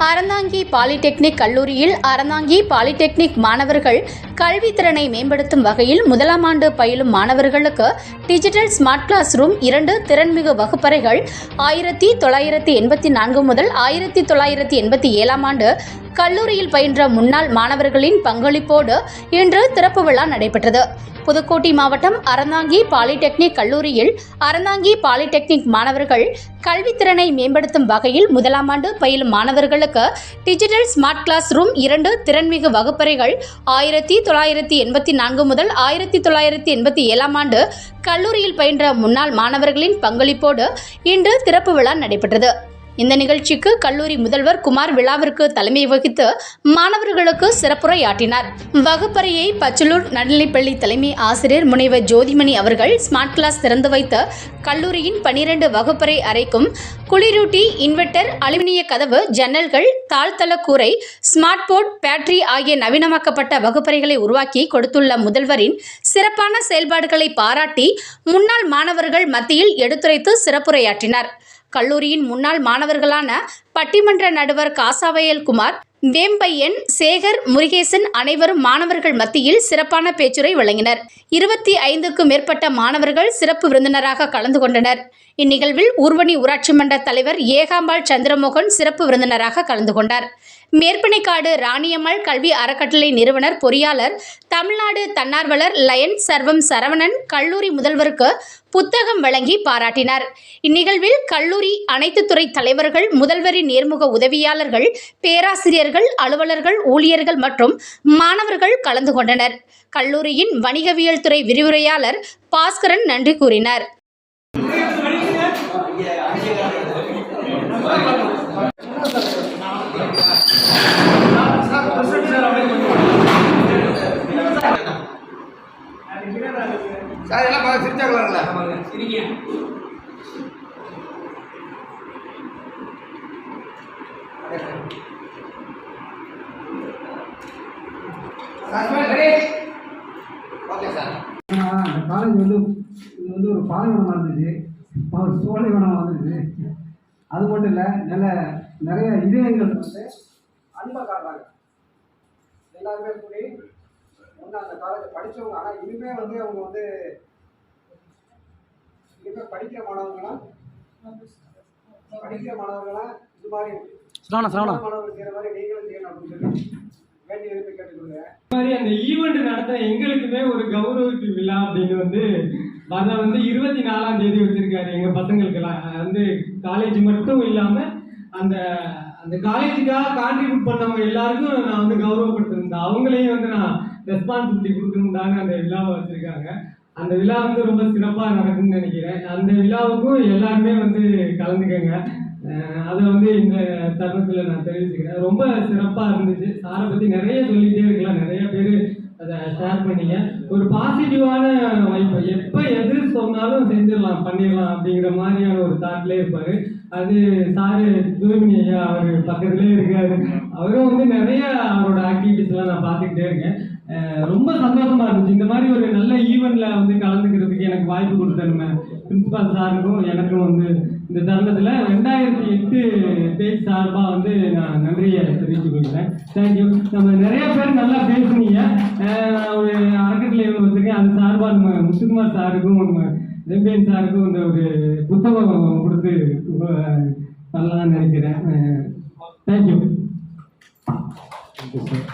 Aranthangi polytechnic கல்லூரியில் Aranthangi polytechnic மாணவர்கள் கல்வித்திறனை மேம்படுத்தும் வகையில் முதலாம் ஆண்டு பயிலும் மாணவர்களுக்கு டிஜிட்டல் ஸ்மார்ட் கிளாஸ் ரூம் 2 திறன்மிகு வகுப்பறைகள் 1984 முதல் 1987 ஆண்டு கல்லூரியில் பயின்ற முன்னாள் மாணவர்களின் பங்களிப்போடு இன்று திறப்பு விழா நடைபெற்றது. புதுக்கோட்டை மாவட்டம் அறந்தாங்கி பாலிடெக்னிக் கல்லூரியில் அறந்தாங்கி பாலிடெக்னிக் மாணவர்கள் கல்வித்திறனை மேம்படுத்தும் வகையில் முதலாம் ஆண்டு பயிலும் மாணவர்களுக்கு டிஜிட்டல் ஸ்மார்ட் கிளாஸ் ரூம் 2 திறன்மிகு வகுப்பறைகள் 1984 முதல் 1987 ஆண்டு கல்லூரியில் பயின்ற முன்னாள் மாணவர்களின் பங்களிப்போடு இன்று திறப்பு விழா நடைபெற்றது. இந்த நிகழ்ச்சிக்கு கல்லூரி முதல்வர் குமார் விழாவிற்கு தலைமை வகித்து மாணவர்களுக்கு சிறப்புரையாற்றினார். வகுப்பறையை பச்சலூர் நடுநிலைப்பள்ளி தலைமை ஆசிரியர் முனைவர் ஜோதிமணி அவர்கள் ஸ்மார்ட் கிளாஸ் திறந்து வைத்து கல்லூரியின் 12 வகுப்பறை அறைக்கும் குளிரூட்டி, இன்வெர்டர், அலுமினிய கதவு, ஜன்னல்கள், தாழ்தள கூரை, ஸ்மார்ட் போர்ட், பேட்டரி ஆகிய நவீனமாக்கப்பட்ட வகுப்பறைகளை உருவாக்கி கொடுத்துள்ள முதல்வரின் சிறப்பான செயல்பாடுகளை பாராட்டி முன்னாள் மாணவர்கள் மத்தியில் எடுத்துரைத்து சிறப்புரையாற்றினார். கல்லூரியின் முன்னாள் மாணவர்களான பட்டிமன்ற நடுவர் காசாவயல் குமார், வேம்பையன், சேகர், முருகேசன் அனைவரும் மாணவர்கள் மத்தியில் சிறப்பான பேச்சுரை வழங்கினர். 25க்கும் மேற்பட்ட மாணவர்கள் சிறப்பு விருந்தினராக கலந்து கொண்டனர். இந்நிகழ்வில் ஊர்வனி ஊராட்சி மன்ற தலைவர் ஏகாம்பாள் சந்திரமோகன் சிறப்பு விருந்தினராக கலந்து கொண்டார். மேற்பனைக்காடு ராணியம்மாள் கல்வி அறக்கட்டளை நிறுவனர் பொறியாளர், தமிழ்நாடு தன்னார்வலர் லயன் சர்வம் சரவணன் கல்லூரி முதல்வருக்கு புத்தகம் வழங்கி பாராட்டினார். இந்நிகழ்வில் கல்லூரி அனைத்து துறை தலைவர்கள், முதல்வரின் நேர்முக உதவியாளர்கள், பேராசிரியர்கள், அலுவலர்கள், ஊழியர்கள் மற்றும் மாணவர்கள் கலந்து கொண்டனர். கல்லூரியின் வணிகவியல் துறை விரிவுரையாளர் பாஸ்கரன் நன்றி கூறினார். சார் எல்லாம் பார்த்து சிரிச்சாங்களாங்களா? சிரிங்க. காலேஜ் வந்து இது வந்து ஒரு பாலைவனமாக இருந்துச்சு, ஒரு சோலைவனமாக இருந்துச்சு. அது மட்டும் இல்லை, நிறைய இதயங்கள் வந்து அன்பை காட்டுறாங்க. எல்லாருமே கூடி ஒன்று அந்த காலேஜ் படித்தவங்க. ஆனால் இனிமேல் வந்து அவங்க வந்து இனிமேல் படிக்கிற மாணவர்களாம் இது மாதிரி மாணவர்கள் செய்கிற மாதிரி நீங்களும் செய்யணும் அப்படின்னு சொல்லி வேண்டி விரும்பி கேட்டுக்கொள்கிறேன். இது மாதிரி அந்த ஈவெண்ட் நடத்த எங்களுக்குமே ஒரு கௌரவிப்பு விழா அப்படின்னு வந்து அதை வந்து 24ஆம் தேதி வச்சிருக்காரு. எங்கள் பசங்களுக்கெல்லாம் வந்து காலேஜ் மட்டும் இல்லாமல் அந்த அந்த காலேஜுக்காக கான்ட்ரிபியூட் பண்ணவங்க எல்லாருக்கும் நான் வந்து கௌரவப்படுத்திருந்தேன். அவங்களையும் வந்து நான் ரெஸ்பான்சிபிலிட்டி கொடுக்கணும்தாங்க அந்த விழாவை வச்சுருக்காங்க. அந்த விழா வந்து ரொம்ப சிறப்பாக நடக்கும்னு நினைக்கிறேன். அந்த விழாவுக்கும் எல்லாருமே வந்து கலந்துக்கங்க. அதை வந்து இந்த தருணத்தில் நான் தெரிவிச்சுக்கிறேன். ரொம்ப சிறப்பாக இருந்துச்சு. சாரை பற்றி நிறைய சொல்லிகிட்டே இருக்கலாம், நிறைய பேர் அதை ஷேர் பண்ணிங்க. ஒரு பாசிட்டிவான வைப்பு, எப்போ எது சொன்னாலும் செஞ்சிடலாம், பண்ணிடலாம் அப்படிங்கிற மாதிரியான ஒரு தாட்லேயே இருப்பார். அது சாரு ஜோதிமணி ஐயா அவர் பக்கத்துலேயே இருக்காரு. அவரும் வந்து நிறைய அவரோட ஆக்டிவிட்டிஸ்லாம் நான் பார்த்துக்கிட்டே இருக்கேன். ரொம்ப சந்தோஷமா இருந்துச்சு. இந்த மாதிரி ஒரு நல்ல ஈவெண்ட்ல வந்து கலந்துக்கிறதுக்கு எனக்கு வாய்ப்பு கொடுத்தனுமே பிரின்சிபால் சாருக்கும் எனக்கும் வந்து இந்த தருணத்தில் 2008 பேஜ் சார்பாக வந்து நான் நன்றியை தெரிவித்துக் கொள்கிறேன். தேங்க்யூ. நம்ம நிறைய பேர் நல்லா பேசுனீங்க. ஒரு அறக்கட்டளை வச்சுருக்கேன். அது சார்பாக நம்ம முத்துக்குமார் சாருக்கும் ரெம்பேன் சாருக்கும் இந்த ஒரு புத்தகம் கொடுத்து பண்ணலாம்னு நினைக்கிறேன். தேங்க்யூ. சார்